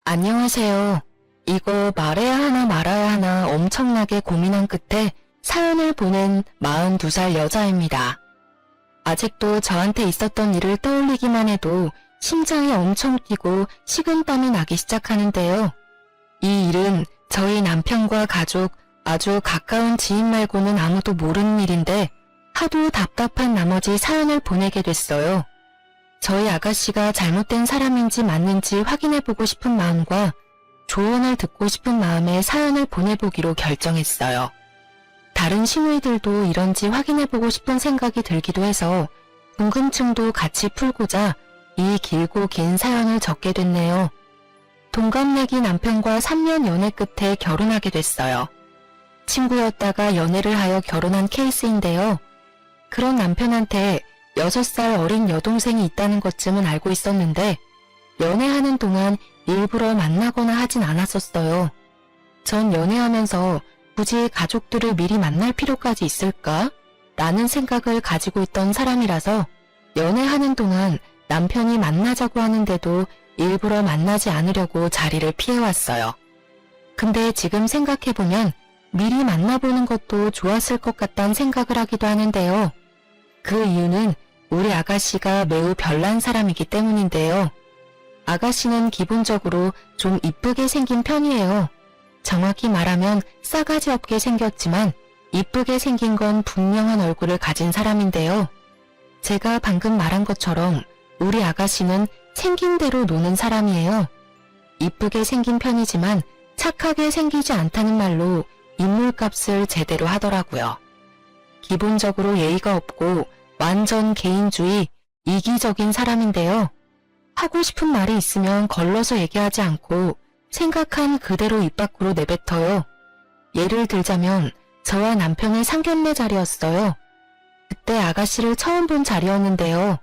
안녕하세요. 이거 말해야 하나 말아야 하나 엄청나게 고민한 끝에 사연을 보낸 42살 여자입니다. 아직도 저한테 있었던 일을 떠올리기만 해도 심장이 엄청 뛰고 식은땀이 나기 시작하는데요. 이 일은 저희 남편과 가족, 아주 가까운 지인 말고는 아무도 모르는 일인데 하도 답답한 나머지 사연을 보내게 됐어요. 저희 아가씨가 잘못된 사람인지 맞는지 확인해보고 싶은 마음과 조언을 듣고 싶은 마음에 사연을 보내보기로 결정했어요. 다른 시누이들도 이런지 확인해보고 싶은 생각이 들기도 해서 궁금증도 같이 풀고자 이 길고 긴 사연을 적게 됐네요. 동갑내기 남편과 3년 연애 끝에 결혼하게 됐어요. 친구였다가 연애를 하여 결혼한 케이스인데요. 그런 남편한테 6살 어린 여동생이 있다는 것쯤은 알고 있었는데 연애하는 동안 일부러 만나거나 하진 않았었어요. 전 연애하면서 굳이 가족들을 미리 만날 필요까지 있을까? 라는 생각을 가지고 있던 사람이라서 연애하는 동안 남편이 만나자고 하는데도 일부러 만나지 않으려고 자리를 피해왔어요. 근데 지금 생각해보면 미리 만나보는 것도 좋았을 것 같다는 생각을 하기도 하는데요. 그 이유는 우리 아가씨가 매우 별난 사람이기 때문인데요. 아가씨는 기본적으로 좀 이쁘게 생긴 편이에요. 정확히 말하면 싸가지 없게 생겼지만 이쁘게 생긴 건 분명한 얼굴을 가진 사람인데요. 제가 방금 말한 것처럼 우리 아가씨는 생긴 대로 노는 사람이에요. 이쁘게 생긴 편이지만 착하게 생기지 않다는 말로 인물값을 제대로 하더라고요. 기본적으로 예의가 없고 완전 개인주의, 이기적인 사람인데요. 하고 싶은 말이 있으면 걸러서 얘기하지 않고 생각한 그대로 입 밖으로 내뱉어요. 예를 들자면 저와 남편의 상견례 자리였어요. 그때 아가씨를 처음 본 자리였는데요.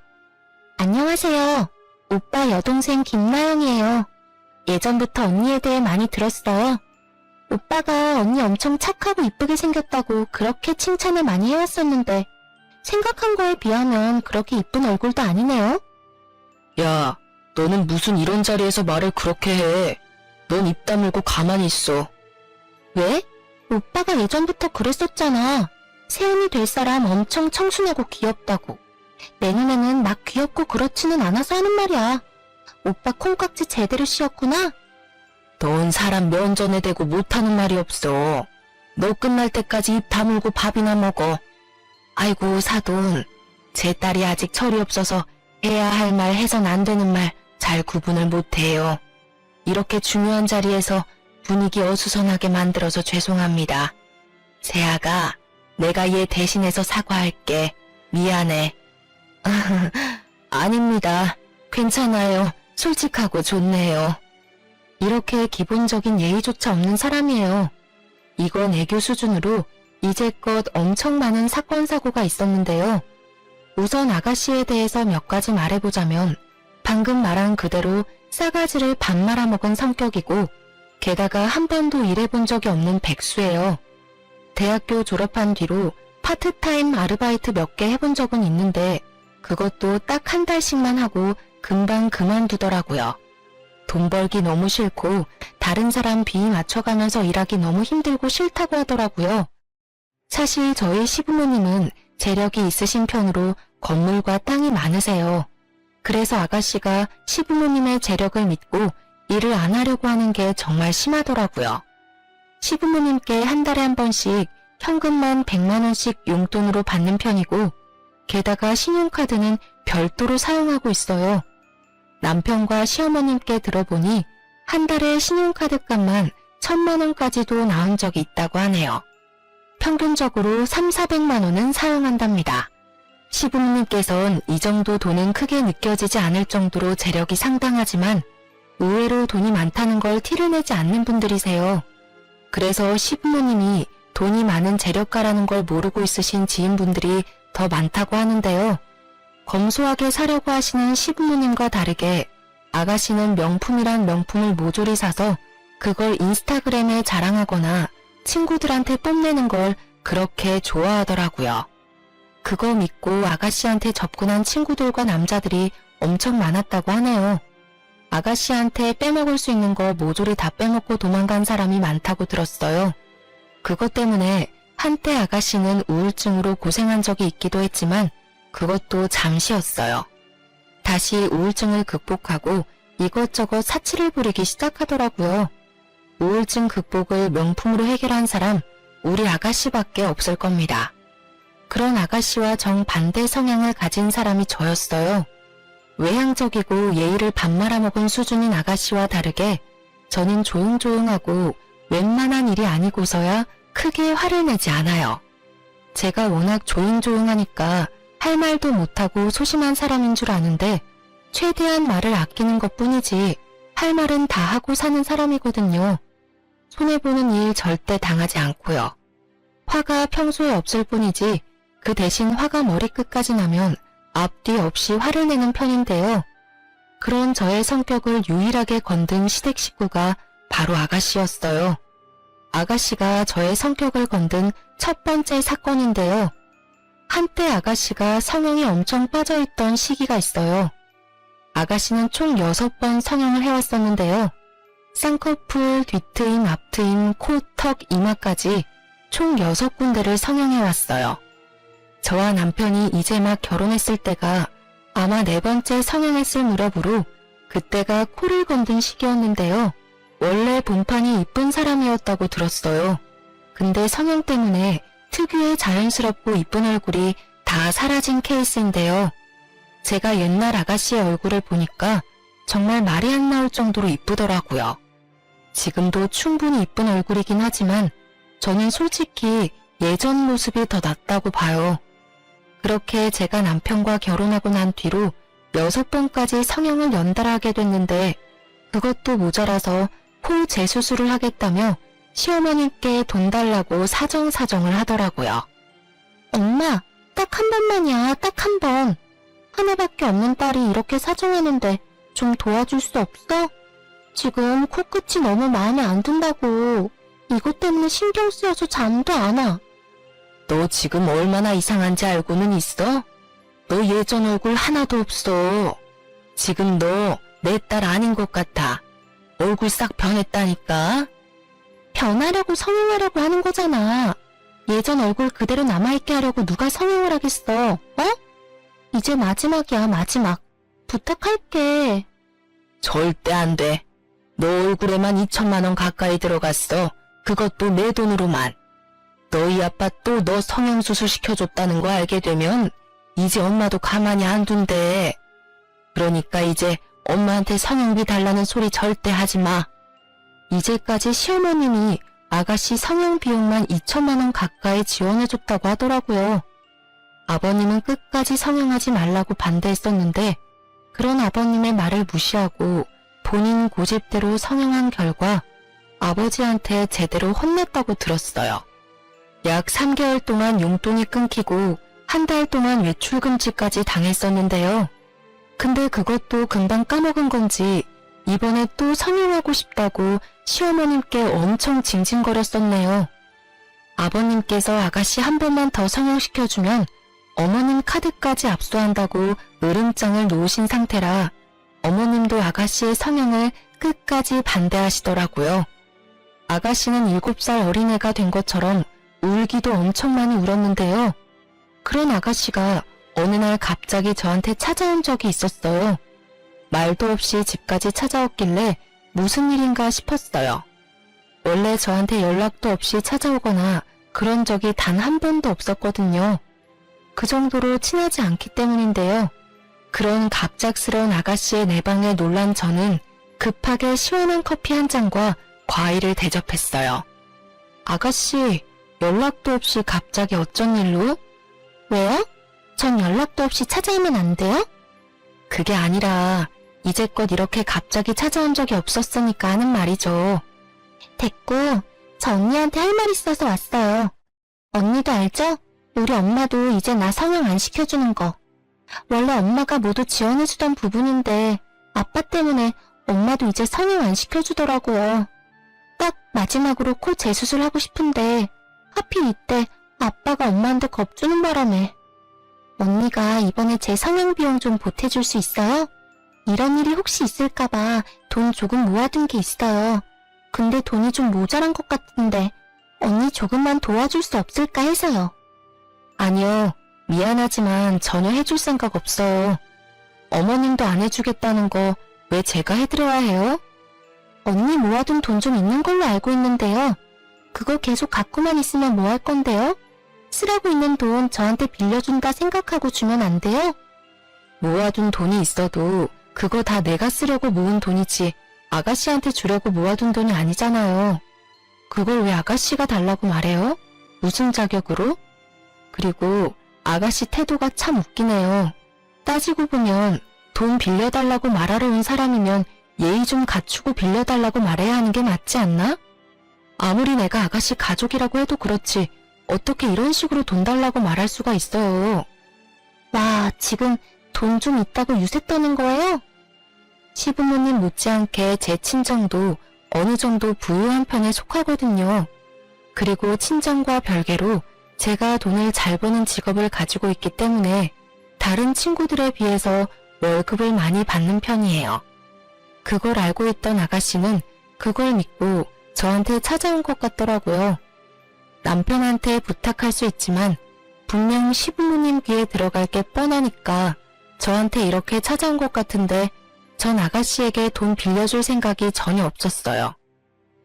안녕하세요. 오빠 여동생 김나영이에요. 예전부터 언니에 대해 많이 들었어요. 오빠가 언니 엄청 착하고 이쁘게 생겼다고 그렇게 칭찬을 많이 해왔었는데 생각한 거에 비하면 그렇게 이쁜 얼굴도 아니네요. 야, 너는 무슨 이런 자리에서 말을 그렇게 해. 넌 입 다물고 가만히 있어. 왜? 오빠가 예전부터 그랬었잖아. 세연이 될 사람 엄청 청순하고 귀엽다고. 내 눈에는 막 귀엽고 그렇지는 않아서 하는 말이야. 오빠 콩깍지 제대로 씌웠구나? 넌 사람 면전에 대고 못하는 말이 없어. 너 끝날 때까지 입 다물고 밥이나 먹어. 아이고 사돈, 제 딸이 아직 철이 없어서 해야 할 말 해선 안 되는 말 잘 구분을 못해요. 이렇게 중요한 자리에서 분위기 어수선하게 만들어서 죄송합니다. 세아가 내가 얘 대신해서 사과할게. 미안해. 아닙니다. 괜찮아요. 솔직하고 좋네요. 이렇게 기본적인 예의조차 없는 사람이에요. 이건 애교 수준으로 이제껏 엄청 많은 사건 사고가 있었는데요. 우선 아가씨에 대해서 몇 가지 말해보자면 방금 말한 그대로 싸가지를 밥 말아먹은 성격이고 게다가 한 번도 일해본 적이 없는 백수예요. 대학교 졸업한 뒤로 파트타임 아르바이트 몇 개 해본 적은 있는데 그것도 딱 한 달씩만 하고 금방 그만두더라고요. 돈 벌기 너무 싫고 다른 사람 비위 맞춰가면서 일하기 너무 힘들고 싫다고 하더라고요. 사실 저희 시부모님은 재력이 있으신 편으로 건물과 땅이 많으세요. 그래서 아가씨가 시부모님의 재력을 믿고 일을 안 하려고 하는 게 정말 심하더라고요. 시부모님께 한 달에 한 번씩 현금만 100만 원씩 용돈으로 받는 편이고 게다가 신용카드는 별도로 사용하고 있어요. 남편과 시어머님께 들어보니 한 달에 신용카드 값만 1000만 원까지도 나온 적이 있다고 하네요. 평균적으로 3,400만 원은 사용한답니다. 시부모님께선 이 정도 돈은 크게 느껴지지 않을 정도로 재력이 상당하지만 의외로 돈이 많다는 걸 티를 내지 않는 분들이세요. 그래서 시부모님이 돈이 많은 재력가라는 걸 모르고 있으신 지인분들이 더 많다고 하는데요. 검소하게 사려고 하시는 시부모님과 다르게 아가씨는 명품이란 명품을 모조리 사서 그걸 인스타그램에 자랑하거나 친구들한테 뽐내는 걸 그렇게 좋아하더라고요. 그거 믿고 아가씨한테 접근한 친구들과 남자들이 엄청 많았다고 하네요. 아가씨한테 빼먹을 수 있는 거 모조리 다 빼먹고 도망간 사람이 많다고 들었어요. 그것 때문에 한때 아가씨는 우울증으로 고생한 적이 있기도 했지만 그것도 잠시였어요. 다시 우울증을 극복하고 이것저것 사치를 부리기 시작하더라고요. 우울증 극복을 명품으로 해결한 사람 우리 아가씨밖에 없을 겁니다. 그런 아가씨와 정반대 성향을 가진 사람이 저였어요. 외향적이고 예의를 밥 말아먹은 수준인 아가씨와 다르게 저는 조용조용하고 웬만한 일이 아니고서야 크게 화를 내지 않아요. 제가 워낙 조용조용하니까 할 말도 못하고 소심한 사람인 줄 아는데 최대한 말을 아끼는 것뿐이지 할 말은 다 하고 사는 사람이거든요. 손해보는 일 절대 당하지 않고요. 화가 평소에 없을 뿐이지 그 대신 화가 머리끝까지 나면 앞뒤 없이 화를 내는 편인데요. 그런 저의 성격을 유일하게 건든 시댁 식구가 바로 아가씨였어요. 아가씨가 저의 성격을 건든 첫 번째 사건인데요. 한때 아가씨가 성형이 엄청 빠져있던 시기가 있어요. 아가씨는 총 6번 성형을 해왔었는데요. 쌍꺼풀, 뒤트임, 앞트임, 코, 턱, 이마까지 총 6군데를 성형해왔어요. 저와 남편이 이제 막 결혼했을 때가 아마 4번째 성형했을 무렵으로 그때가 코를 건든 시기였는데요. 원래 본판이 이쁜 사람이었다고 들었어요. 근데 성형 때문에 특유의 자연스럽고 이쁜 얼굴이 다 사라진 케이스인데요. 제가 옛날 아가씨의 얼굴을 보니까 정말 말이 안 나올 정도로 이쁘더라고요. 지금도 충분히 이쁜 얼굴이긴 하지만 저는 솔직히 예전 모습이 더 낫다고 봐요. 그렇게 제가 남편과 결혼하고 난 뒤로 6번까지 성형을 연달아 하게 됐는데 그것도 모자라서 코 재수술을 하겠다며 시어머님께 돈 달라고 사정사정을 하더라고요. 엄마, 딱 한 번만이야, 딱 한 번. 하나밖에 없는 딸이 이렇게 사정하는데 좀 도와줄 수 없어? 지금 코끝이 너무 마음에 안 든다고. 이것 때문에 신경 쓰여서 잠도 안 와. 너 지금 얼마나 이상한지 알고는 있어? 너 예전 얼굴 하나도 없어. 지금 너 내 딸 아닌 것 같아. 얼굴 싹 변했다니까. 변하려고 성형하려고 하는 거잖아. 예전 얼굴 그대로 남아있게 하려고 누가 성형을 하겠어, 어? 이제 마지막이야, 마지막. 부탁할게. 절대 안 돼. 너 얼굴에만 2천만 원 가까이 들어갔어. 그것도 내 돈으로만. 너희 아빠 또 너 성형수술 시켜줬다는 거 알게 되면 이제 엄마도 가만히 안 둔대. 그러니까 이제 엄마한테 성형비 달라는 소리 절대 하지 마. 이제까지 시어머님이 아가씨 성형 비용만 2천만 원 가까이 지원해줬다고 하더라고요. 아버님은 끝까지 성형하지 말라고 반대했었는데 그런 아버님의 말을 무시하고 본인 고집대로 성형한 결과 아버지한테 제대로 혼냈다고 들었어요. 약 3개월 동안 용돈이 끊기고 한 달 동안 외출 금지까지 당했었는데요. 근데 그것도 금방 까먹은 건지 이번에 또 성형하고 싶다고 시어머님께 엄청 징징거렸었네요. 아버님께서 아가씨 한 번만 더 성형시켜주면 어머님 카드까지 압수한다고 으름장을 놓으신 상태라 어머님도 아가씨의 성형을 끝까지 반대하시더라고요. 아가씨는 7살 어린애가 된 것처럼 울기도 엄청 많이 울었는데요. 그런 아가씨가 어느 날 갑자기 저한테 찾아온 적이 있었어요. 말도 없이 집까지 찾아왔길래 무슨 일인가 싶었어요. 원래 저한테 연락도 없이 찾아오거나 그런 적이 단 한 번도 없었거든요. 그 정도로 친하지 않기 때문인데요. 그런 갑작스러운 아가씨의 내방에 놀란 저는 급하게 시원한 커피 한 잔과 과일을 대접했어요. 아가씨, 연락도 없이 갑자기 어쩐 일로? 왜요? 전 연락도 없이 찾아오면 안 돼요? 그게 아니라 이제껏 이렇게 갑자기 찾아온 적이 없었으니까 하는 말이죠. 됐고, 저 언니한테 할 말 있어서 왔어요. 언니도 알죠? 우리 엄마도 이제 나 성형 안 시켜주는 거. 원래 엄마가 모두 지원해주던 부분인데 아빠 때문에 엄마도 이제 성형 안 시켜주더라고요. 딱 마지막으로 코 재수술하고 싶은데 하필 이때 아빠가 엄마한테 겁주는 바람에. 언니가 이번에 제 성형 비용 좀 보태줄 수 있어요? 이런 일이 혹시 있을까봐 돈 조금 모아둔 게 있어요. 근데 돈이 좀 모자란 것 같은데 언니 조금만 도와줄 수 없을까 해서요. 아니요. 미안하지만 전혀 해줄 생각 없어요. 어머님도 안 해주겠다는 거 왜 제가 해드려야 해요? 언니 모아둔 돈 좀 있는 걸로 알고 있는데요. 그거 계속 갖고만 있으면 뭐 할 건데요? 쓰라고 있는 돈 저한테 빌려준다 생각하고 주면 안 돼요? 모아둔 돈이 있어도 그거 다 내가 쓰려고 모은 돈이지 아가씨한테 주려고 모아둔 돈이 아니잖아요. 그걸 왜 아가씨가 달라고 말해요? 무슨 자격으로? 그리고 아가씨 태도가 참 웃기네요. 따지고 보면 돈 빌려달라고 말하러 온 사람이면 예의 좀 갖추고 빌려달라고 말해야 하는 게 맞지 않나? 아무리 내가 아가씨 가족이라고 해도 그렇지 어떻게 이런 식으로 돈 달라고 말할 수가 있어요. 와, 지금 돈 좀 있다고 유세 떠는 거예요? 시부모님 못지않게 제 친정도 어느 정도 부유한 편에 속하거든요. 그리고 친정과 별개로 제가 돈을 잘 버는 직업을 가지고 있기 때문에 다른 친구들에 비해서 월급을 많이 받는 편이에요. 그걸 알고 있던 아가씨는 그걸 믿고 저한테 찾아온 것 같더라고요. 남편한테 부탁할 수 있지만 분명 시부모님 귀에 들어갈 게 뻔하니까 저한테 이렇게 찾아온 것 같은데 전 아가씨에게 돈 빌려줄 생각이 전혀 없었어요.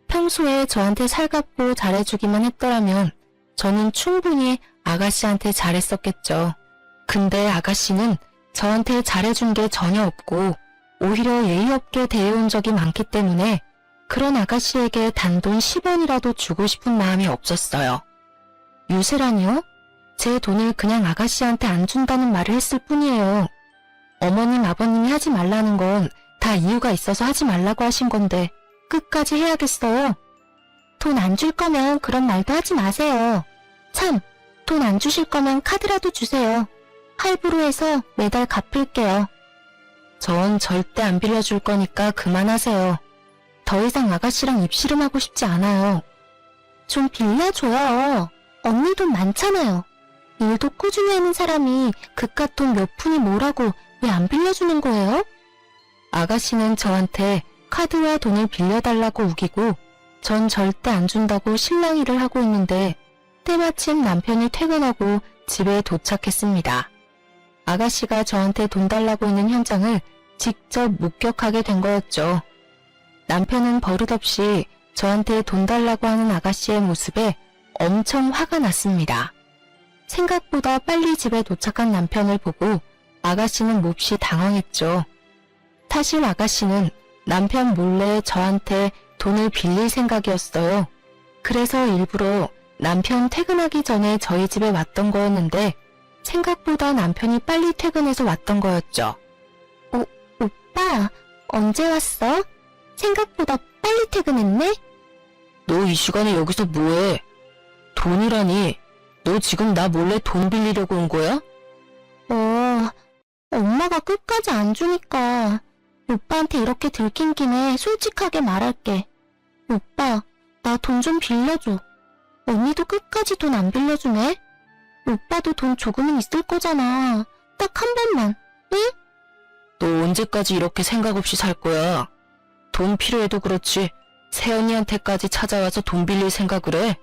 평소에 저한테 살갑고 잘해주기만 했더라면 저는 충분히 아가씨한테 잘했었겠죠. 근데 아가씨는 저한테 잘해준 게 전혀 없고 오히려 예의 없게 대해온 적이 많기 때문에 그런 아가씨에게 단돈 10원이라도 주고 싶은 마음이 없었어요. 유세라니요? 제 돈을 그냥 아가씨한테 안 준다는 말을 했을 뿐이에요. 어머님, 아버님이 하지 말라는 건 다 이유가 있어서 하지 말라고 하신 건데 끝까지 해야겠어요. 돈 안 줄 거면 그런 말도 하지 마세요. 참, 돈 안 주실 거면 카드라도 주세요. 할부로 해서 매달 갚을게요. 전 절대 안 빌려줄 거니까 그만하세요. 더 이상 아가씨랑 입씨름하고 싶지 않아요. 좀 빌려줘요. 언니 돈 많잖아요. 일도 꾸준히 하는 사람이 그깟 돈 몇 푼이 뭐라고 왜 안 빌려주는 거예요? 아가씨는 저한테 카드와 돈을 빌려달라고 우기고 전 절대 안 준다고 실랑이를 하고 있는데 때마침 남편이 퇴근하고 집에 도착했습니다. 아가씨가 저한테 돈 달라고 있는 현장을 직접 목격하게 된 거였죠. 남편은 버릇없이 저한테 돈 달라고 하는 아가씨의 모습에 엄청 화가 났습니다. 생각보다 빨리 집에 도착한 남편을 보고 아가씨는 몹시 당황했죠. 사실 아가씨는 남편 몰래 저한테 돈을 빌릴 생각이었어요. 그래서 일부러 남편 퇴근하기 전에 저희 집에 왔던 거였는데 생각보다 남편이 빨리 퇴근해서 왔던 거였죠. 오빠, 언제 왔어? 생각보다 빨리 퇴근했네? 너 이 시간에 여기서 뭐해? 돈이라니? 너 지금 나 몰래 돈 빌리려고 온 거야? 엄마가 끝까지 안 주니까 오빠한테 이렇게 들킨 김에 솔직하게 말할게. 오빠, 나 돈 좀 빌려줘. 언니도 끝까지 돈 안 빌려주네? 오빠도 돈 조금은 있을 거잖아. 딱 한 번만, 응? 너 언제까지 이렇게 생각 없이 살 거야? 돈 필요해도 그렇지 새언니한테까지 찾아와서 돈 빌릴 생각을 해?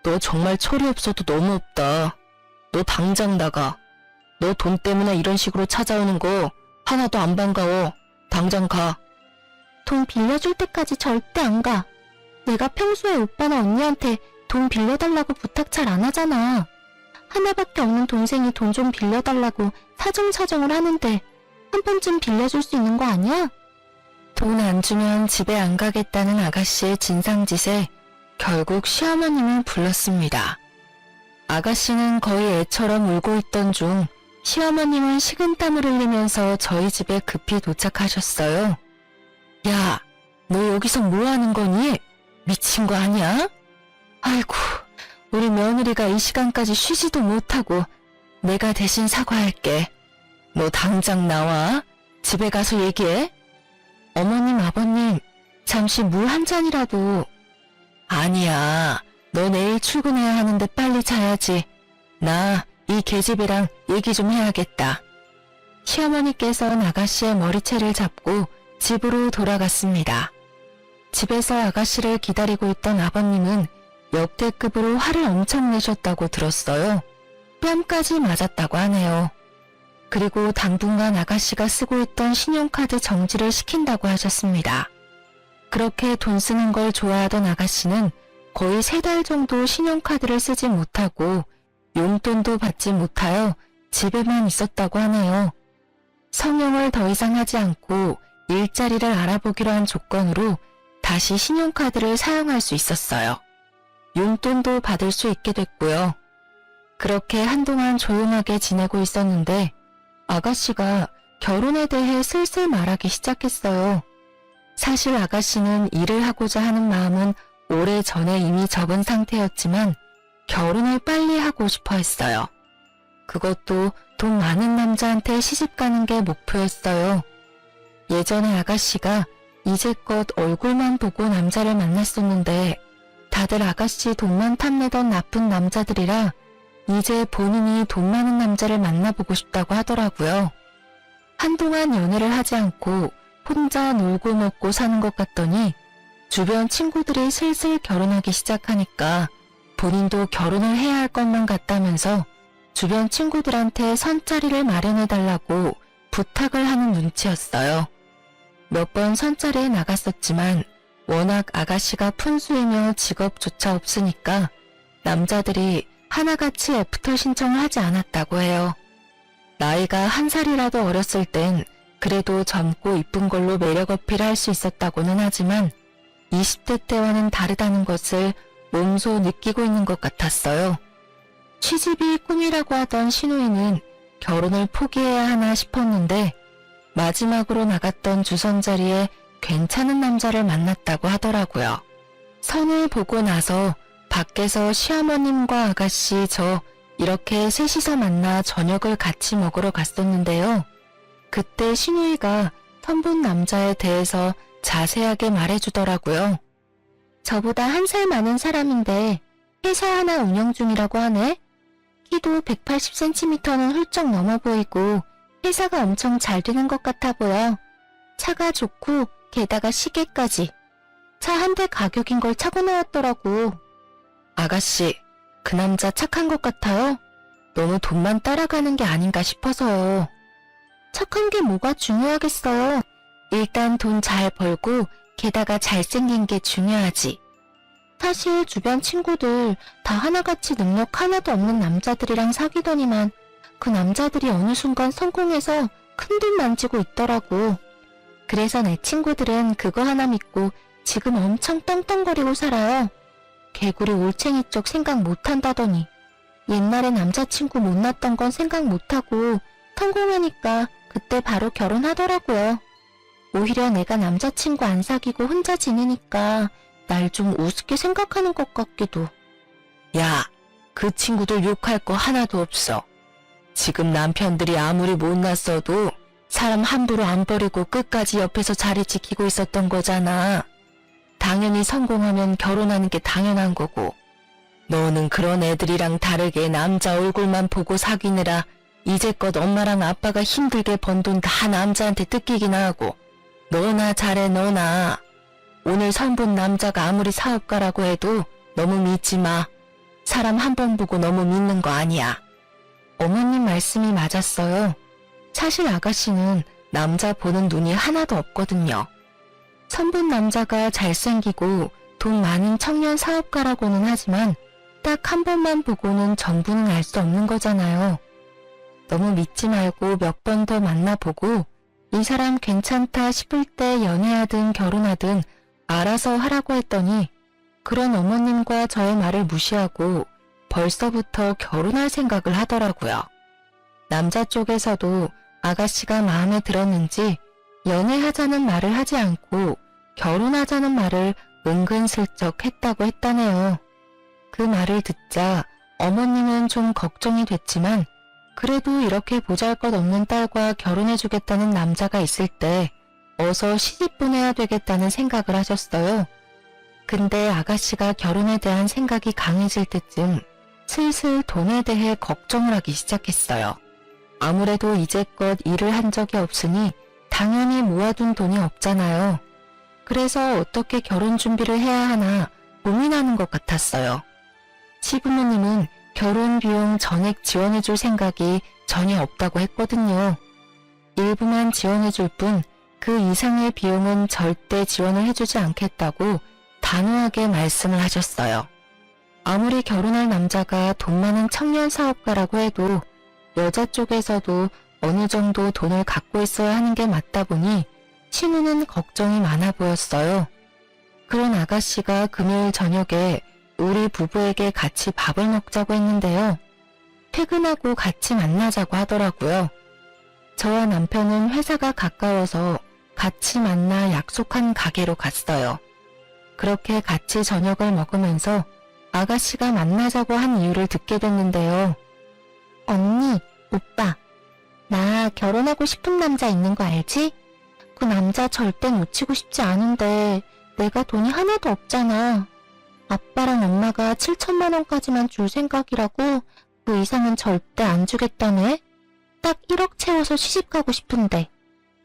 너 정말 철이 없어도 너무 없다. 너 당장 나가. 너 돈 때문에 이런 식으로 찾아오는 거 하나도 안 반가워. 당장 가. 돈 빌려줄 때까지 절대 안 가. 내가 평소에 오빠나 언니한테 돈 빌려달라고 부탁 잘 안 하잖아. 하나밖에 없는 동생이 돈 좀 빌려달라고 사정사정을 하는데 한 번쯤 빌려줄 수 있는 거 아니야? 돈 안 주면 집에 안 가겠다는 아가씨의 진상짓에 결국 시어머님을 불렀습니다. 아가씨는 거의 애처럼 울고 있던 중 시어머님은 식은땀을 흘리면서 저희 집에 급히 도착하셨어요. 야, 너 여기서 뭐 하는 거니? 미친 거 아니야? 아이고, 우리 며느리가 이 시간까지 쉬지도 못하고 내가 대신 사과할게. 너 당장 나와. 집에 가서 얘기해. 어머님, 아버님, 잠시 물 한 잔이라도. 아니야, 너 내일 출근해야 하는데 빨리 자야지. 나 이 계집애랑 얘기 좀 해야겠다. 시어머니께서는 아가씨의 머리채를 잡고 집으로 돌아갔습니다. 집에서 아가씨를 기다리고 있던 아버님은 역대급으로 화를 엄청 내셨다고 들었어요. 뺨까지 맞았다고 하네요. 그리고 당분간 아가씨가 쓰고 있던 신용카드 정지를 시킨다고 하셨습니다. 그렇게 돈 쓰는 걸 좋아하던 아가씨는 거의 3달 정도 신용카드를 쓰지 못하고 용돈도 받지 못하여 집에만 있었다고 하네요. 성형을 더 이상 하지 않고 일자리를 알아보기로 한 조건으로 다시 신용카드를 사용할 수 있었어요. 용돈도 받을 수 있게 됐고요. 그렇게 한동안 조용하게 지내고 있었는데 아가씨가 결혼에 대해 슬슬 말하기 시작했어요. 사실 아가씨는 일을 하고자 하는 마음은 오래전에 이미 접은 상태였지만 결혼을 빨리 하고 싶어 했어요. 그것도 돈 많은 남자한테 시집가는 게 목표였어요. 예전에 아가씨가 이제껏 얼굴만 보고 남자를 만났었는데 다들 아가씨 돈만 탐내던 나쁜 남자들이라 이제 본인이 돈 많은 남자를 만나보고 싶다고 하더라고요. 한동안 연애를 하지 않고 혼자 놀고 먹고 사는 것 같더니 주변 친구들이 슬슬 결혼하기 시작하니까 본인도 결혼을 해야 할 것만 같다면서 주변 친구들한테 선자리를 마련해달라고 부탁을 하는 눈치였어요. 몇 번 선자리에 나갔었지만 워낙 아가씨가 푼수이며 직업조차 없으니까 남자들이 하나같이 애프터 신청을 하지 않았다고 해요. 나이가 1살이라도 어렸을 땐 그래도 젊고 이쁜 걸로 매력 어필할 수 있었다고는 하지만 20대 때와는 다르다는 것을 몸소 느끼고 있는 것 같았어요. 취집이 꿈이라고 하던 신우이는 결혼을 포기해야 하나 싶었는데 마지막으로 나갔던 주선자리에 괜찮은 남자를 만났다고 하더라고요. 선을 보고 나서 밖에서 시어머님과 아가씨 저 이렇게 셋이서 만나 저녁을 같이 먹으러 갔었는데요. 그때 신우이가 선본 남자에 대해서 자세하게 말해주더라고요. 저보다 1살 많은 사람인데 회사 하나 운영 중이라고 하네. 키도 180cm는 훌쩍 넘어 보이고 회사가 엄청 잘 되는 것 같아 보여. 차가 좋고 게다가 시계까지. 차 한 대 가격인 걸 차고 나왔더라고. 아가씨, 그 남자 착한 것 같아요? 너무 돈만 따라가는 게 아닌가 싶어서요. 착한 게 뭐가 중요하겠어요. 일단 돈 잘 벌고 게다가 잘생긴 게 중요하지. 사실 주변 친구들 다 하나같이 능력 하나도 없는 남자들이랑 사귀더니만 그 남자들이 어느 순간 성공해서 큰돈 만지고 있더라고. 그래서 내 친구들은 그거 하나 믿고 지금 엄청 떵떵거리고 살아요. 개구리 올챙이 쪽 생각 못한다더니 옛날에 남자친구 못났던 건 생각 못하고 성공하니까 그때 바로 결혼하더라고요. 오히려 내가 남자친구 안 사귀고 혼자 지내니까 날 좀 우습게 생각하는 것 같기도. 야, 그 친구들 욕할 거 하나도 없어. 지금 남편들이 아무리 못났어도 사람 함부로 안 버리고 끝까지 옆에서 자리 지키고 있었던 거잖아. 당연히 성공하면 결혼하는 게 당연한 거고. 너는 그런 애들이랑 다르게 남자 얼굴만 보고 사귀느라 이제껏 엄마랑 아빠가 힘들게 번 돈 다 남자한테 뜯기기나 하고. 너나 잘해 너나. 오늘 선본 남자가 아무리 사업가라고 해도 너무 믿지 마. 사람 한 번 보고 너무 믿는 거 아니야. 어머님 말씀이 맞았어요. 사실 아가씨는 남자 보는 눈이 하나도 없거든요. 선본 남자가 잘생기고 돈 많은 청년 사업가라고는 하지만 딱 한 번만 보고는 전부는 알 수 없는 거잖아요. 너무 믿지 말고 몇 번 더 만나보고 이 사람 괜찮다 싶을 때 연애하든 결혼하든 알아서 하라고 했더니 그런 어머님과 저의 말을 무시하고 벌써부터 결혼할 생각을 하더라고요. 남자 쪽에서도 아가씨가 마음에 들었는지 연애하자는 말을 하지 않고 결혼하자는 말을 은근슬쩍 했다고 했다네요. 그 말을 듣자 어머님은 좀 걱정이 됐지만 그래도 이렇게 보잘것없는 딸과 결혼해주겠다는 남자가 있을 때 어서 시집 보내야 되겠다는 생각을 하셨어요. 근데 아가씨가 결혼에 대한 생각이 강해질 때쯤 슬슬 돈에 대해 걱정을 하기 시작했어요. 아무래도 이제껏 일을 한 적이 없으니 당연히 모아둔 돈이 없잖아요. 그래서 어떻게 결혼 준비를 해야 하나 고민하는 것 같았어요. 시부모님은 결혼 비용 전액 지원해줄 생각이 전혀 없다고 했거든요. 일부만 지원해줄 뿐 그 이상의 비용은 절대 지원을 해주지 않겠다고 단호하게 말씀을 하셨어요. 아무리 결혼할 남자가 돈 많은 청년 사업가라고 해도 여자 쪽에서도 어느 정도 돈을 갖고 있어야 하는 게 맞다 보니 신우는 걱정이 많아 보였어요. 그런 아가씨가 금요일 저녁에 우리 부부에게 같이 밥을 먹자고 했는데요. 퇴근하고 같이 만나자고 하더라고요. 저와 남편은 회사가 가까워서 같이 만나 약속한 가게로 갔어요. 그렇게 같이 저녁을 먹으면서 아가씨가 만나자고 한 이유를 듣게 됐는데요. 언니, 오빠, 나 결혼하고 싶은 남자 있는 거 알지? 그 남자 절대 놓치고 싶지 않은데 내가 돈이 하나도 없잖아. 아빠랑 엄마가 7천만 원까지만 줄 생각이라고 그 이상은 절대 안 주겠다네. 딱 1억 채워서 시집 가고 싶은데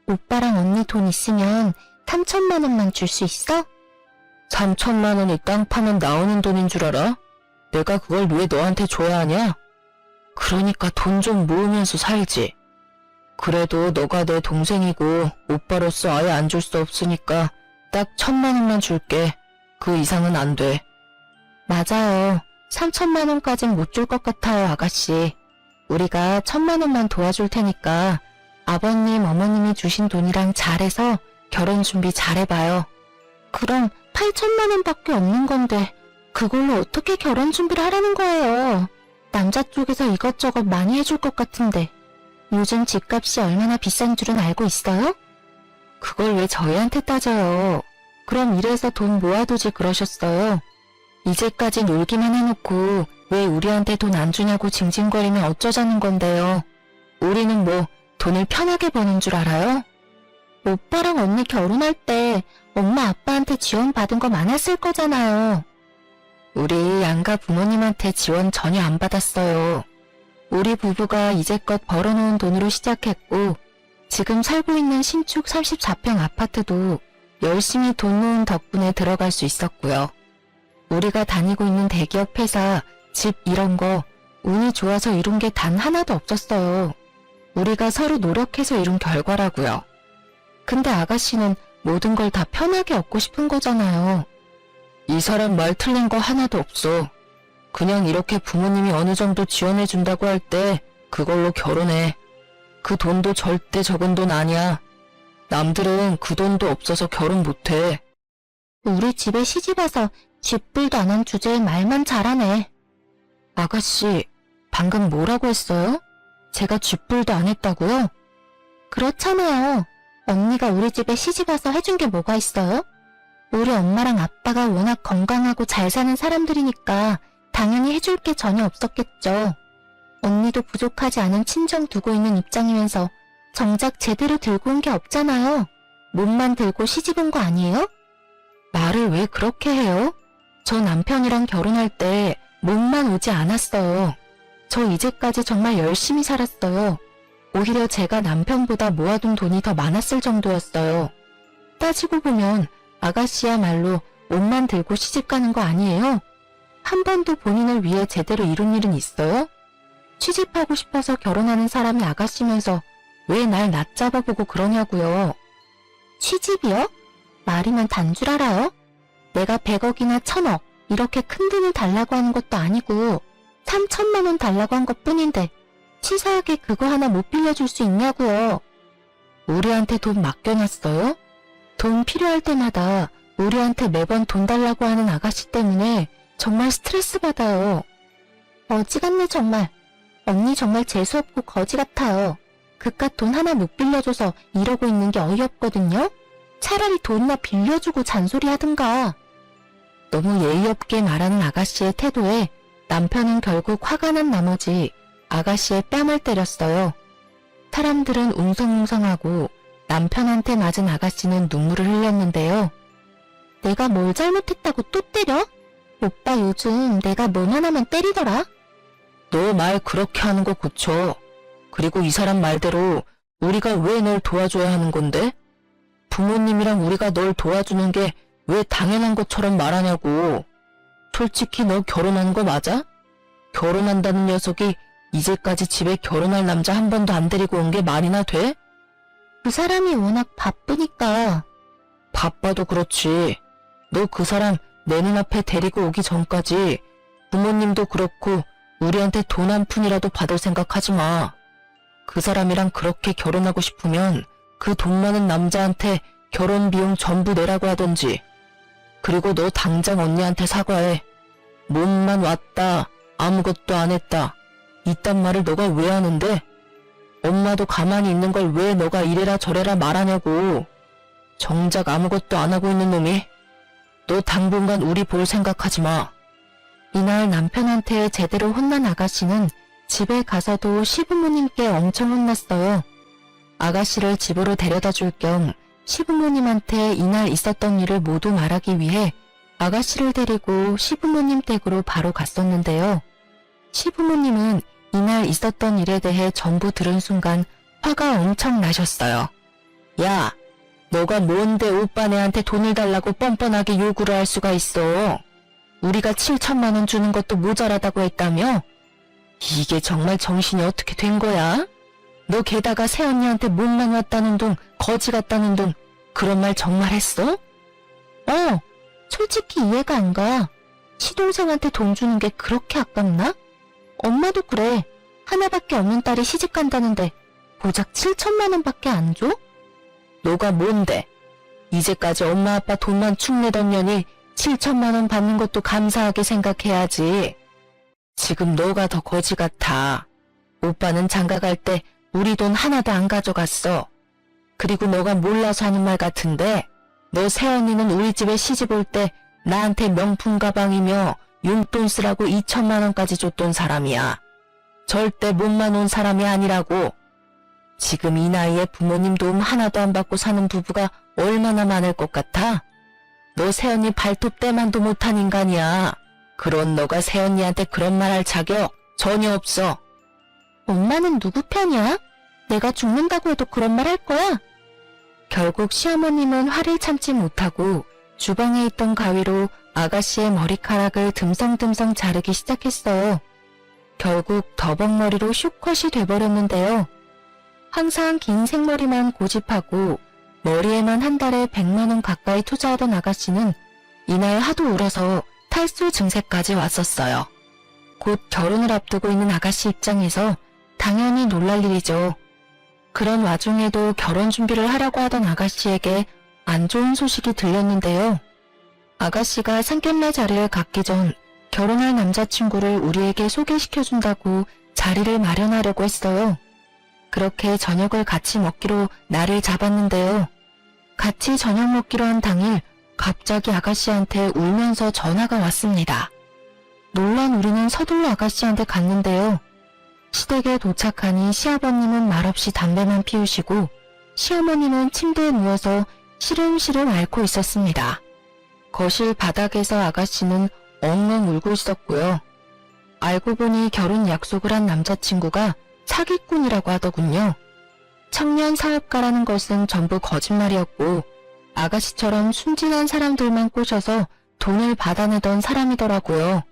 오빠랑 언니 돈 있으면 3천만 원만 줄 수 있어? 3천만 원이 땅 파면 나오는 돈인 줄 알아? 내가 그걸 왜 너한테 줘야 하냐? 그러니까 돈 좀 모으면서 살지. 그래도 너가 내 동생이고 오빠로서 아예 안 줄 수 없으니까 딱 1천만 원만 줄게. 그 이상은 안 돼. 맞아요. 3천만 원까진 못 줄 것 같아요, 아가씨. 우리가 1천만 원만 도와줄 테니까 아버님, 어머님이 주신 돈이랑 잘해서 결혼 준비 잘해봐요. 그럼 8천만 원밖에 없는 건데 그걸로 어떻게 결혼 준비를 하라는 거예요? 남자 쪽에서 이것저것 많이 해줄 것 같은데 요즘 집값이 얼마나 비싼 줄은 알고 있어요? 그걸 왜 저희한테 따져요? 그럼 이래서 돈 모아두지 그러셨어요. 이제까지 놀기만 해놓고 왜 우리한테 돈 안 주냐고 징징거리면 어쩌자는 건데요. 우리는 뭐 돈을 편하게 버는 줄 알아요? 오빠랑 언니 결혼할 때 엄마 아빠한테 지원 받은 거 많았을 거잖아요. 우리 양가 부모님한테 지원 전혀 안 받았어요. 우리 부부가 이제껏 벌어놓은 돈으로 시작했고 지금 살고 있는 신축 34평 아파트도 열심히 돈 모은 덕분에 들어갈 수 있었고요. 우리가 다니고 있는 대기업 회사, 집 이런 거 운이 좋아서 이룬 게 단 하나도 없었어요. 우리가 서로 노력해서 이룬 결과라고요. 근데 아가씨는 모든 걸 다 편하게 얻고 싶은 거잖아요. 이 사람 말 틀린 거 하나도 없어. 그냥 이렇게 부모님이 어느 정도 지원해준다고 할 때 그걸로 결혼해. 그 돈도 절대 적은 돈 아니야. 남들은 그 돈도 없어서 결혼 못해. 우리 집에 시집와서 쥐뿔도 안 한 주제에 말만 잘하네. 아가씨, 방금 뭐라고 했어요? 제가 쥐뿔도 안 했다고요? 그렇잖아요. 언니가 우리 집에 시집와서 해준 게 뭐가 있어요? 우리 엄마랑 아빠가 워낙 건강하고 잘 사는 사람들이니까 당연히 해줄 게 전혀 없었겠죠. 언니도 부족하지 않은 친정 두고 있는 입장이면서 정작 제대로 들고 온 게 없잖아요. 몸만 들고 시집 온 거 아니에요? 말을 왜 그렇게 해요? 저 남편이랑 결혼할 때 몸만 오지 않았어요. 저 이제까지 정말 열심히 살았어요. 오히려 제가 남편보다 모아둔 돈이 더 많았을 정도였어요. 따지고 보면 아가씨야말로 옷만 들고 시집 가는 거 아니에요? 한 번도 본인을 위해 제대로 이룬 일은 있어요? 취직하고 싶어서 결혼하는 사람이 아가씨면서 왜 날 낮잡아보고 그러냐고요. 취집이요? 말이면 단 줄 알아요? 내가 100억이나 1000억 이렇게 큰 돈을 달라고 하는 것도 아니고 3천만 원 달라고 한 것뿐인데 치사하게 그거 하나 못 빌려줄 수 있냐고요. 우리한테 돈 맡겨놨어요? 돈 필요할 때마다 우리한테 매번 돈 달라고 하는 아가씨 때문에 정말 스트레스 받아요. 어지간네 정말. 언니 정말 재수없고 거지 같아요. 그깟 돈 하나 못 빌려줘서 이러고 있는 게 어이없거든요. 차라리 돈이나 빌려주고 잔소리 하든가. 너무 예의 없게 말하는 아가씨의 태도에 남편은 결국 화가 난 나머지 아가씨의 뺨을 때렸어요. 사람들은 웅성웅성하고 남편한테 맞은 아가씨는 눈물을 흘렸는데요. 내가 뭘 잘못했다고 또 때려? 오빠 요즘 내가 뭐 하나만 때리더라? 너 말 그렇게 하는 거 고쳐. 그리고 이 사람 말대로 우리가 왜 널 도와줘야 하는 건데? 부모님이랑 우리가 널 도와주는 게 왜 당연한 것처럼 말하냐고. 솔직히 너 결혼한 거 맞아? 결혼한다는 녀석이 이제까지 집에 결혼할 남자 한 번도 안 데리고 온 게 말이나 돼? 그 사람이 워낙 바쁘니까. 바빠도 그렇지. 너 그 사람 내 눈앞에 데리고 오기 전까지 부모님도 그렇고 우리한테 돈 한 푼이라도 받을 생각하지 마. 그 사람이랑 그렇게 결혼하고 싶으면 그 돈 많은 남자한테 결혼 비용 전부 내라고 하던지. 그리고 너 당장 언니한테 사과해. 몸만 왔다, 아무것도 안 했다. 이딴 말을 너가 왜 하는데? 엄마도 가만히 있는 걸 왜 너가 이래라 저래라 말하냐고. 정작 아무것도 안 하고 있는 놈이. 너 당분간 우리 볼 생각하지 마. 이날 남편한테 제대로 혼난 아가씨는 집에 가서도 시부모님께 엄청 혼났어요. 아가씨를 집으로 데려다 줄 겸 시부모님한테 이날 있었던 일을 모두 말하기 위해 아가씨를 데리고 시부모님 댁으로 바로 갔었는데요. 시부모님은 이날 있었던 일에 대해 전부 들은 순간 화가 엄청 나셨어요. 야, 너가 뭔데 오빠네한테 돈을 달라고 뻔뻔하게 요구를 할 수가 있어. 우리가 7천만 원 주는 것도 모자라다고 했다며? 이게 정말 정신이 어떻게 된 거야? 너 게다가 새언니한테 몸만 왔다는 둥, 거지 같다는 둥, 그런 말 정말 했어? 솔직히 이해가 안 가. 시동생한테 돈 주는 게 그렇게 아깝나? 엄마도 그래. 하나밖에 없는 딸이 시집 간다는데 고작 7천만 원밖에 안 줘? 너가 뭔데? 이제까지 엄마 아빠 돈만 축 내던 년이 7천만 원 받는 것도 감사하게 생각해야지. 지금 너가 더 거지 같아. 오빠는 장가 갈 때 우리 돈 하나도 안 가져갔어. 그리고 너가 몰라서 하는 말 같은데 너 새언니는 우리 집에 시집 올 때 나한테 명품 가방이며 용돈 쓰라고 2천만 원까지 줬던 사람이야. 절대 몸만 온 사람이 아니라고. 지금 이 나이에 부모님 도움 하나도 안 받고 사는 부부가 얼마나 많을 것 같아? 너 새언니 발톱 때만도 못한 인간이야. 그런 너가 새언니한테 그런 말 할 자격 전혀 없어. 엄마는 누구 편이야? 내가 죽는다고 해도 그런 말 할 거야? 결국 시어머님은 화를 참지 못하고 주방에 있던 가위로 아가씨의 머리카락을 듬성듬성 자르기 시작했어요. 결국 더벅머리로 슈컷이 돼버렸는데요. 항상 긴 생머리만 고집하고 머리에만 한 달에 100만 원 가까이 투자하던 아가씨는 이날 하도 울어서 탈수 증세까지 왔었어요. 곧 결혼을 앞두고 있는 아가씨 입장에서 당연히 놀랄 일이죠. 그런 와중에도 결혼 준비를 하려고 하던 아가씨에게 안 좋은 소식이 들렸는데요. 아가씨가 상견례 자리를 갖기 전 결혼할 남자친구를 우리에게 소개시켜준다고 자리를 마련하려고 했어요. 그렇게 저녁을 같이 먹기로 날을 잡았는데요. 같이 저녁 먹기로 한 당일 갑자기 아가씨한테 울면서 전화가 왔습니다. 놀란 우리는 서둘러 아가씨한테 갔는데요. 시댁에 도착하니 시아버님은 말없이 담배만 피우시고 시어머님은 침대에 누워서 시름시름 앓고 있었습니다. 거실 바닥에서 아가씨는 엉엉 울고 있었고요. 알고 보니 결혼 약속을 한 남자친구가 사기꾼이라고 하더군요. 청년 사업가라는 것은 전부 거짓말이었고 아가씨처럼 순진한 사람들만 꼬셔서 돈을 받아내던 사람이더라고요.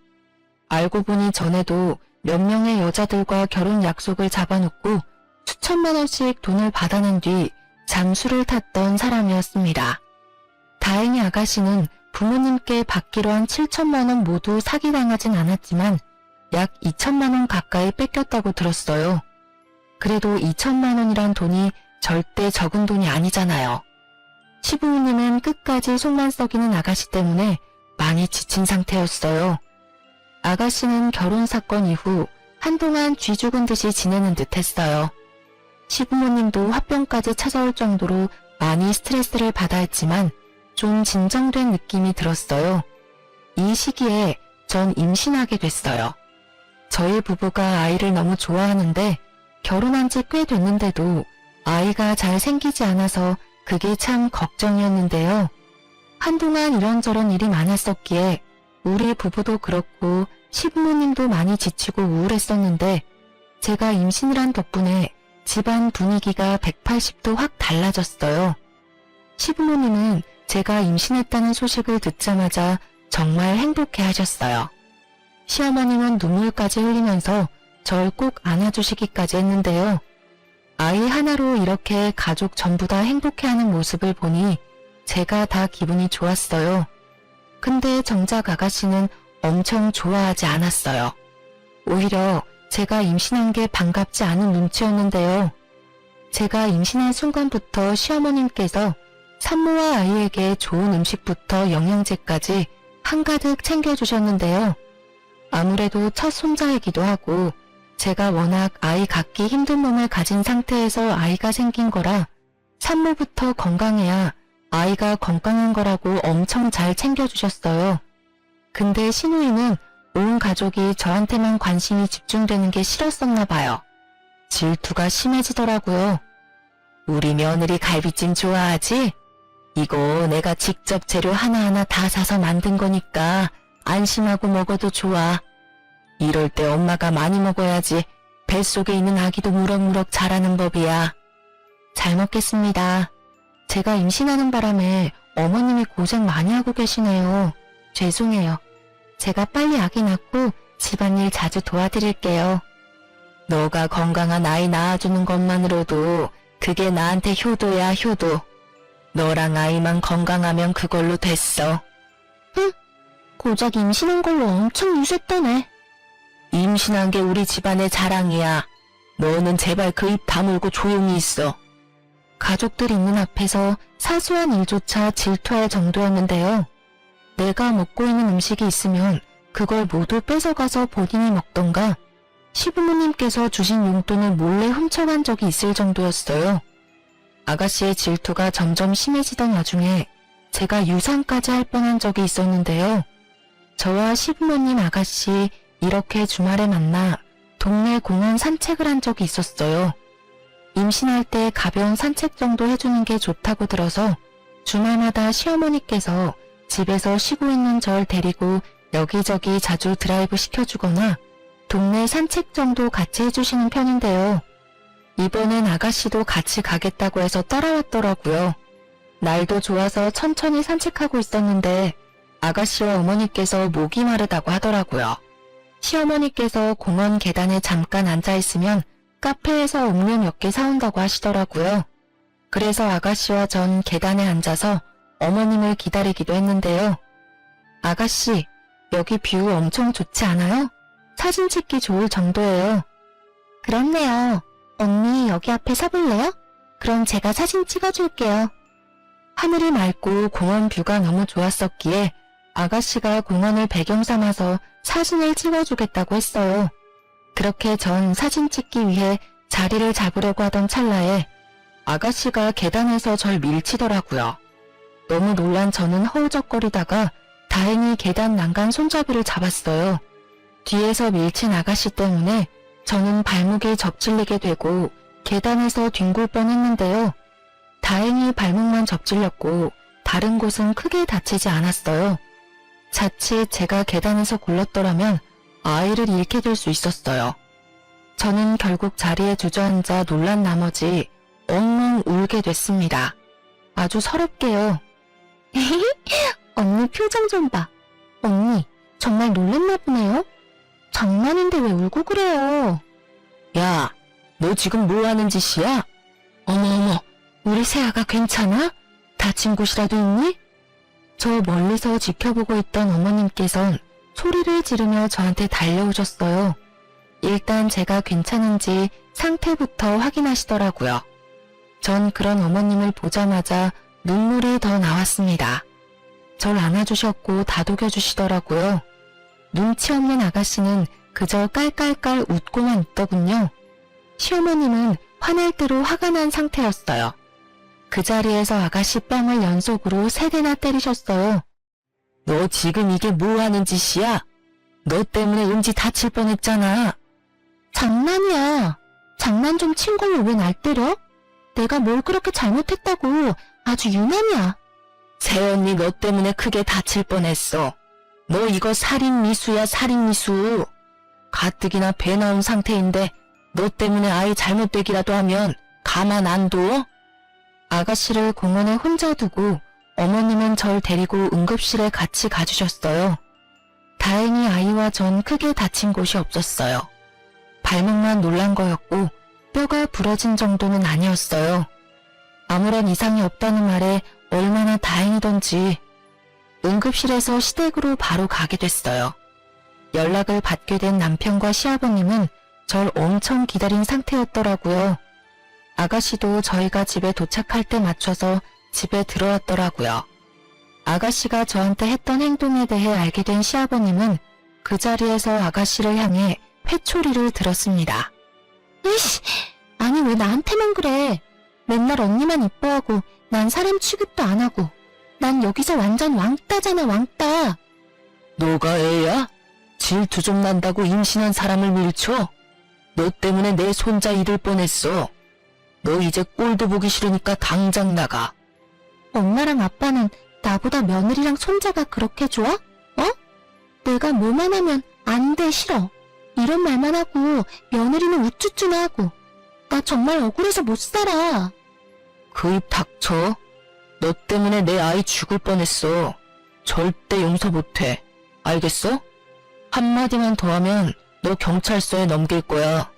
알고 보니 전에도 몇 명의 여자들과 결혼 약속을 잡아놓고 수천만 원씩 돈을 받아낸 뒤 잠수를 탔던 사람이었습니다. 다행히 아가씨는 부모님께 받기로 한 7천만 원 모두 사기당하진 않았지만 약 2천만 원 가까이 뺏겼다고 들었어요. 그래도 2천만 원이란 돈이 절대 적은 돈이 아니잖아요. 시부모님은 끝까지 속만 썩이는 아가씨 때문에 많이 지친 상태였어요. 아가씨는 결혼 사건 이후 한동안 쥐 죽은 듯이 지내는 듯 했어요. 시부모님도 화병까지 찾아올 정도로 많이 스트레스를 받아 했지만 좀 진정된 느낌이 들었어요. 이 시기에 전 임신하게 됐어요. 저희 부부가 아이를 너무 좋아하는데 결혼한 지 꽤 됐는데도 아이가 잘 생기지 않아서 그게 참 걱정이었는데요. 한동안 이런저런 일이 많았었기에 우리 부부도 그렇고 시부모님도 많이 지치고 우울했었는데 제가 임신을 한 덕분에 집안 분위기가 180도 확 달라졌어요. 시부모님은 제가 임신했다는 소식을 듣자마자 정말 행복해 하셨어요. 시어머님은 눈물까지 흘리면서 절 꼭 안아주시기까지 했는데요. 아이 하나로 이렇게 가족 전부 다 행복해하는 모습을 보니 제가 다 기분이 좋았어요. 근데 정작 아가씨는 엄청 좋아하지 않았어요. 오히려 제가 임신한 게 반갑지 않은 눈치였는데요. 제가 임신한 순간부터 시어머님께서 산모와 아이에게 좋은 음식부터 영양제까지 한가득 챙겨주셨는데요. 아무래도 첫 손자이기도 하고 제가 워낙 아이 갖기 힘든 몸을 가진 상태에서 아이가 생긴 거라 산모부터 건강해야 아이가 건강한 거라고 엄청 잘 챙겨주셨어요. 근데 시누이는 온 가족이 저한테만 관심이 집중되는 게 싫었었나 봐요. 질투가 심해지더라고요. 우리 며느리 갈비찜 좋아하지? 이거 내가 직접 재료 하나하나 다 사서 만든 거니까 안심하고 먹어도 좋아. 이럴 때 엄마가 많이 먹어야지 뱃속에 있는 아기도 무럭무럭 자라는 법이야. 잘 먹겠습니다. 제가 임신하는 바람에 어머님이 고생 많이 하고 계시네요. 죄송해요. 제가 빨리 아기 낳고 집안일 자주 도와드릴게요. 너가 건강한 아이 낳아주는 것만으로도 그게 나한테 효도야, 효도. 너랑 아이만 건강하면 그걸로 됐어. 고작 임신한 걸로 엄청 유세떠네. 임신한 게 우리 집안의 자랑이야. 너는 제발 그 입 다물고 조용히 있어. 가족들 있는 앞에서 사소한 일조차 질투할 정도였는데요. 내가 먹고 있는 음식이 있으면 그걸 모두 뺏어가서 본인이 먹던가 시부모님께서 주신 용돈을 몰래 훔쳐간 적이 있을 정도였어요. 아가씨의 질투가 점점 심해지던 와중에 제가 유산까지 할 뻔한 적이 있었는데요. 저와 시부모님 아가씨 이렇게 주말에 만나 동네 공원 산책을 한 적이 있었어요. 임신할 때 가벼운 산책 정도 해주는 게 좋다고 들어서 주말마다 시어머니께서 집에서 쉬고 있는 절 데리고 여기저기 자주 드라이브 시켜주거나 동네 산책 정도 같이 해주시는 편인데요. 이번엔 아가씨도 같이 가겠다고 해서 따라왔더라고요. 날도 좋아서 천천히 산책하고 있었는데 아가씨와 어머니께서 목이 마르다고 하더라고요. 시어머니께서 공원 계단에 잠깐 앉아있으면 카페에서 음료 몇 개 사온다고 하시더라고요. 그래서 아가씨와 전 계단에 앉아서 어머님을 기다리기도 했는데요. 아가씨, 여기 뷰 엄청 좋지 않아요? 사진 찍기 좋을 정도예요. 그렇네요. 언니 여기 앞에 서볼래요? 그럼 제가 사진 찍어줄게요. 하늘이 맑고 공원 뷰가 너무 좋았었기에 아가씨가 공원을 배경 삼아서 사진을 찍어주겠다고 했어요. 그렇게 전 사진 찍기 위해 자리를 잡으려고 하던 찰나에 아가씨가 계단에서 절 밀치더라고요. 너무 놀란 저는 허우적거리다가 다행히 계단 난간 손잡이를 잡았어요. 뒤에서 밀친 아가씨 때문에 저는 발목에 접질리게 되고 계단에서 뒹굴 뻔했는데요. 다행히 발목만 접질렸고 다른 곳은 크게 다치지 않았어요. 자칫 제가 계단에서 굴렀더라면 아이를 잃게 될 수 있었어요. 저는 결국 자리에 주저앉아 놀란 나머지 엉엉 울게 됐습니다. 아주 서럽게요. 언니 표정 좀 봐. 언니 정말 놀랬나 보네요. 장난인데 왜 울고 그래요? 야, 너 지금 뭐 하는 짓이야? 어머어머, 우리 새아가 괜찮아? 다친 곳이라도 있니? 저 멀리서 지켜보고 있던 어머님께선 소리를 지르며 저한테 달려오셨어요. 일단 제가 괜찮은지 상태부터 확인하시더라고요. 전 그런 어머님을 보자마자 눈물이 더 나왔습니다. 절 안아주셨고 다독여주시더라고요. 눈치 없는 아가씨는 그저 깔깔깔 웃고만 있더군요. 시어머님은 화낼 대로 화가 난 상태였어요. 그 자리에서 아가씨 뺨을 연속으로 3대나 때리셨어요. 너 지금 이게 뭐 하는 짓이야? 너 때문에 은지 다칠 뻔했잖아. 장난이야. 장난 좀 친 걸로 왜 날 때려? 내가 뭘 그렇게 잘못했다고. 아주 유난이야. 새언니 너 때문에 크게 다칠 뻔했어. 너 이거 살인미수야, 살인미수. 가뜩이나 배 나온 상태인데 너 때문에 아이 잘못되기라도 하면 가만 안 둬? 아가씨를 공원에 혼자 두고 어머님은 절 데리고 응급실에 같이 가주셨어요. 다행히 아이와 전 크게 다친 곳이 없었어요. 발목만 놀란 거였고 뼈가 부러진 정도는 아니었어요. 아무런 이상이 없다는 말에 얼마나 다행이던지 응급실에서 시댁으로 바로 가게 됐어요. 연락을 받게 된 남편과 시아버님은 절 엄청 기다린 상태였더라고요. 아가씨도 저희가 집에 도착할 때 맞춰서 집에 들어왔더라고요. 아가씨가 저한테 했던 행동에 대해 알게 된 시아버님은 그 자리에서 아가씨를 향해 회초리를 들었습니다. 이씨, 아니 왜 나한테만 그래? 맨날 언니만 이뻐하고 난 사람 취급도 안 하고. 난 여기서 완전 왕따잖아, 왕따. 너가 애야? 질투 좀 난다고 임신한 사람을 밀쳐? 너 때문에 내 손자 잃을 뻔했어. 너 이제 꼴도 보기 싫으니까 당장 나가. 엄마랑 아빠는 나보다 며느리랑 손자가 그렇게 좋아? 어? 내가 뭐만 하면 안 돼, 싫어. 이런 말만 하고 며느리는 우쭈쭈나 하고. 나 정말 억울해서 못 살아. 그 입 닥쳐. 너 때문에 내 아이 죽을 뻔했어. 절대 용서 못해. 알겠어? 한마디만 더 하면 너 경찰서에 넘길 거야.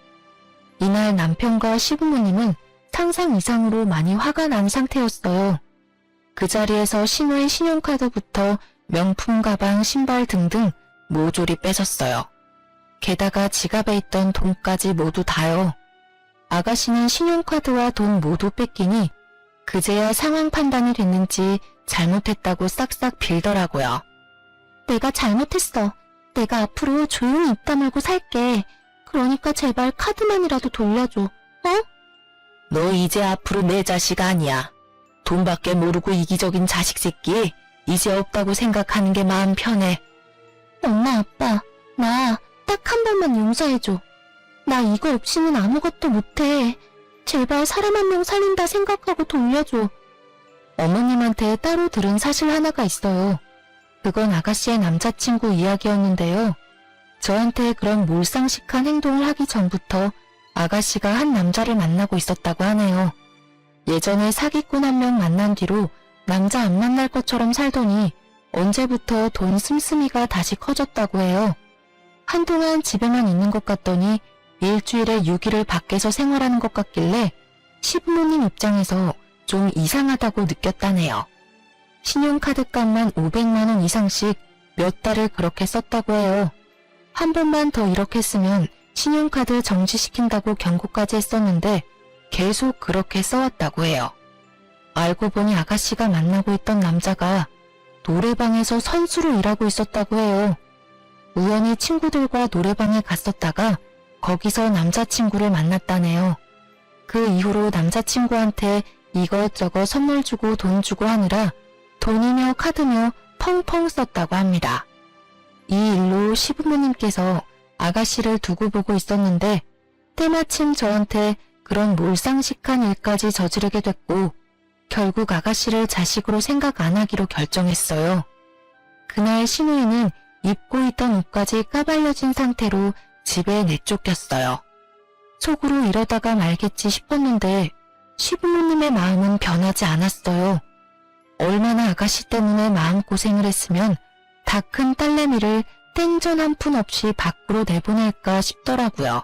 이날 남편과 시부모님은 상상 이상으로 많이 화가 난 상태였어요. 그 자리에서 신우의 신용카드부터 명품 가방, 신발 등등 모조리 뺏었어요. 게다가 지갑에 있던 돈까지 모두 다요. 아가씨는 신용카드와 돈 모두 뺏기니 그제야 상황 판단이 됐는지 잘못했다고 싹싹 빌더라고요. 내가 잘못했어. 내가 앞으로 조용히 입 다물고 살게. 그러니까 제발 카드만이라도 돌려줘. 어? 너 이제 앞으로 내 자식 아니야. 돈밖에 모르고 이기적인 자식 새끼. 이제 없다고 생각하는 게 마음 편해. 엄마, 아빠, 나 딱 한 번만 용서해줘. 나 이거 없이는 아무것도 못해. 제발 사람 한 명 살린다 생각하고 돌려줘. 어머님한테 따로 들은 사실 하나가 있어요. 그건 아가씨의 남자친구 이야기였는데요. 저한테 그런 몰상식한 행동을 하기 전부터 아가씨가 한 남자를 만나고 있었다고 하네요. 예전에 사기꾼 한 명 만난 뒤로 남자 안 만날 것처럼 살더니 언제부터 돈 씀씀이가 다시 커졌다고 해요. 한동안 집에만 있는 것 같더니 일주일에 6일을 밖에서 생활하는 것 같길래 시부모님 입장에서 좀 이상하다고 느꼈다네요. 신용카드 값만 500만 원 이상씩 몇 달을 그렇게 썼다고 해요. 한 번만 더 이렇게 쓰면 신용카드 정지시킨다고 경고까지 했었는데 계속 그렇게 써왔다고 해요. 알고 보니 아가씨가 만나고 있던 남자가 노래방에서 선수로 일하고 있었다고 해요. 우연히 친구들과 노래방에 갔었다가 거기서 남자친구를 만났다네요. 그 이후로 남자친구한테 이것저것 선물 주고 돈 주고 하느라 돈이며 카드며 펑펑 썼다고 합니다. 이 일로 시부모님께서 아가씨를 두고 보고 있었는데 때마침 저한테 그런 몰상식한 일까지 저지르게 됐고 결국 아가씨를 자식으로 생각 안 하기로 결정했어요. 그날 신우이는 입고 있던 옷까지 까발려진 상태로 집에 내쫓겼어요. 속으로 이러다가 말겠지 싶었는데 시부모님의 마음은 변하지 않았어요. 얼마나 아가씨 때문에 마음고생을 했으면 다 큰 딸내미를 땡전 한 푼 없이 밖으로 내보낼까 싶더라고요.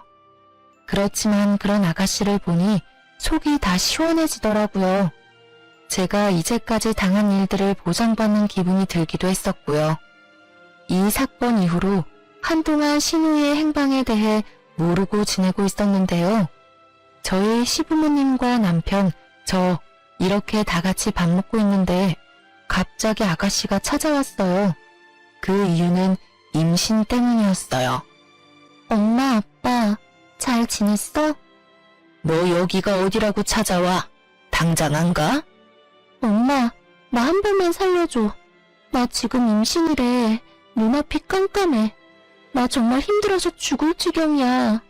그렇지만 그런 아가씨를 보니 속이 다 시원해지더라고요. 제가 이제까지 당한 일들을 보상받는 기분이 들기도 했었고요. 이 사건 이후로 한동안 신우의 행방에 대해 모르고 지내고 있었는데요. 저희 시부모님과 남편, 저 이렇게 다 같이 밥 먹고 있는데 갑자기 아가씨가 찾아왔어요. 그 이유는 임신 때문이었어요. 엄마, 아빠, 잘 지냈어? 너 여기가 어디라고 찾아와? 당장 안 가? 엄마, 나 한 번만 살려줘. 나 지금 임신이래. 눈앞이 깜깜해. 나 정말 힘들어서 죽을 지경이야.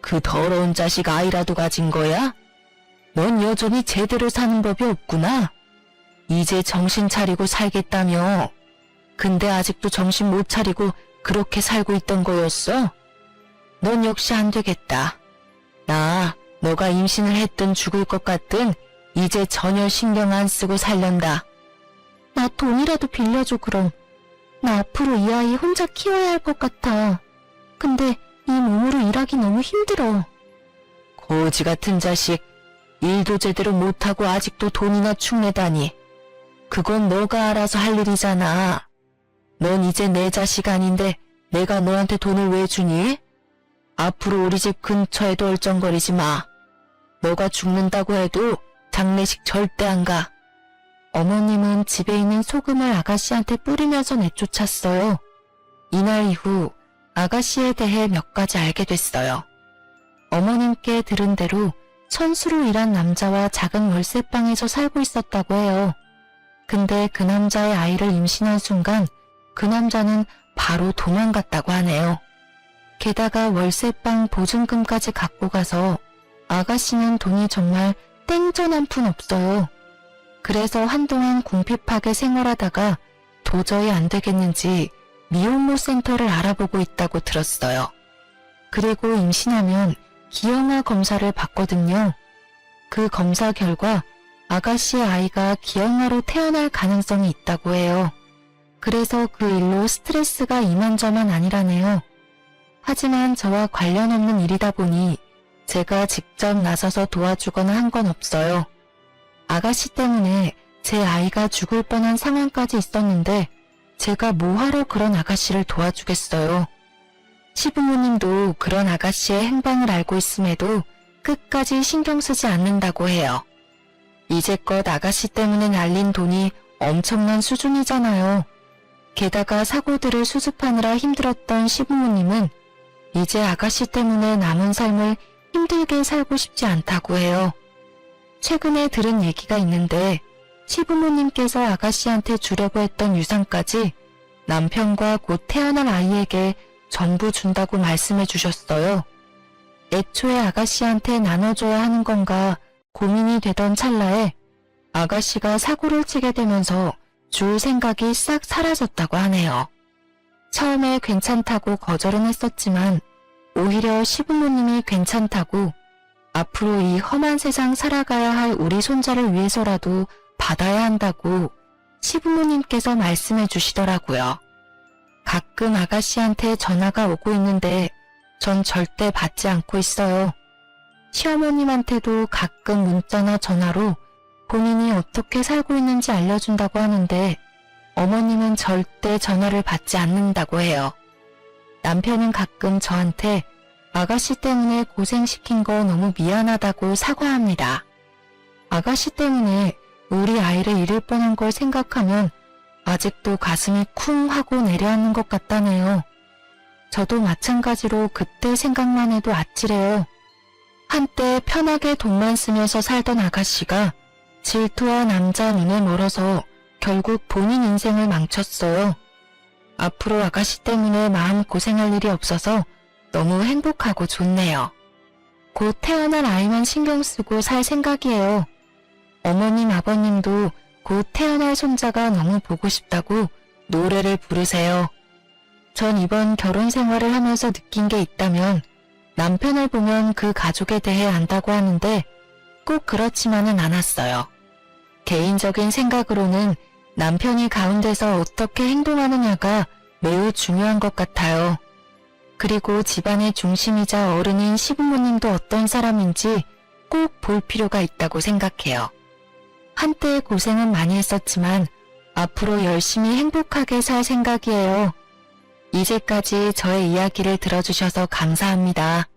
그 더러운 자식 아이라도 가진 거야? 넌 여전히 제대로 사는 법이 없구나. 이제 정신 차리고 살겠다며. 근데 아직도 정신 못 차리고 그렇게 살고 있던 거였어? 넌 역시 안 되겠다. 나 너가 임신을 했든 죽을 것 같든 이제 전혀 신경 안 쓰고 살련다. 나 돈이라도 빌려줘, 그럼. 나 앞으로 이 아이 혼자 키워야 할 것 같아. 근데 이 몸으로 일하기 너무 힘들어. 거지 같은 자식. 일도 제대로 못하고 아직도 돈이나 축내다니. 그건 너가 알아서 할 일이잖아. 넌 이제 내 자식 아닌데 내가 너한테 돈을 왜 주니? 앞으로 우리 집 근처에도 얼쩡거리지 마. 너가 죽는다고 해도 장례식 절대 안 가. 어머님은 집에 있는 소금을 아가씨한테 뿌리면서 내쫓았어요. 이날 이후 아가씨에 대해 몇 가지 알게 됐어요. 어머님께 들은 대로 천수로 일한 남자와 작은 월세방에서 살고 있었다고 해요. 근데 그 남자의 아이를 임신한 순간 그 남자는 바로 도망갔다고 하네요. 게다가 월세방 보증금까지 갖고 가서 아가씨는 돈이 정말 땡전 한 푼 없어요. 그래서 한동안 궁핍하게 생활하다가 도저히 안 되겠는지 미혼모 센터를 알아보고 있다고 들었어요. 그리고 임신하면 기형아 검사를 받거든요. 그 검사 결과 아가씨의 아이가 기형아로 태어날 가능성이 있다고 해요. 그래서 그 일로 스트레스가 이만저만 아니라네요. 하지만 저와 관련 없는 일이다 보니 제가 직접 나서서 도와주거나 한 건 없어요. 아가씨 때문에 제 아이가 죽을 뻔한 상황까지 있었는데 제가 뭐하러 그런 아가씨를 도와주겠어요. 시부모님도 그런 아가씨의 행방을 알고 있음에도 끝까지 신경 쓰지 않는다고 해요. 이제껏 아가씨 때문에 날린 돈이 엄청난 수준이잖아요. 게다가 사고들을 수습하느라 힘들었던 시부모님은 이제 아가씨 때문에 남은 삶을 힘들게 살고 싶지 않다고 해요. 최근에 들은 얘기가 있는데 시부모님께서 아가씨한테 주려고 했던 유산까지 남편과 곧 태어날 아이에게 전부 준다고 말씀해 주셨어요. 애초에 아가씨한테 나눠줘야 하는 건가 고민이 되던 찰나에 아가씨가 사고를 치게 되면서 줄 생각이 싹 사라졌다고 하네요. 처음에 괜찮다고 거절은 했었지만 오히려 시부모님이 괜찮다고 앞으로 이 험한 세상 살아가야 할 우리 손자를 위해서라도 받아야 한다고 시부모님께서 말씀해 주시더라고요. 가끔 아가씨한테 전화가 오고 있는데 전 절대 받지 않고 있어요. 시어머님한테도 가끔 문자나 전화로 본인이 어떻게 살고 있는지 알려준다고 하는데 어머님은 절대 전화를 받지 않는다고 해요. 남편은 가끔 저한테 아가씨 때문에 고생시킨 거 너무 미안하다고 사과합니다. 아가씨 때문에 우리 아이를 잃을 뻔한 걸 생각하면 아직도 가슴이 쿵 하고 내려앉는 것 같다네요. 저도 마찬가지로 그때 생각만 해도 아찔해요. 한때 편하게 돈만 쓰면서 살던 아가씨가 질투와 남자 눈에 멀어서 결국 본인 인생을 망쳤어요. 앞으로 아가씨 때문에 마음 고생할 일이 없어서 너무 행복하고 좋네요. 곧 태어날 아이만 신경 쓰고 살 생각이에요. 어머님, 아버님도 곧 태어날 손자가 너무 보고 싶다고 노래를 부르세요. 전 이번 결혼 생활을 하면서 느낀 게 있다면 남편을 보면 그 가족에 대해 안다고 하는데 꼭 그렇지만은 않았어요. 개인적인 생각으로는 남편이 가운데서 어떻게 행동하느냐가 매우 중요한 것 같아요. 그리고 집안의 중심이자 어른인 시부모님도 어떤 사람인지 꼭 볼 필요가 있다고 생각해요. 한때 고생은 많이 했었지만 앞으로 열심히 행복하게 살 생각이에요. 이제까지 저의 이야기를 들어주셔서 감사합니다.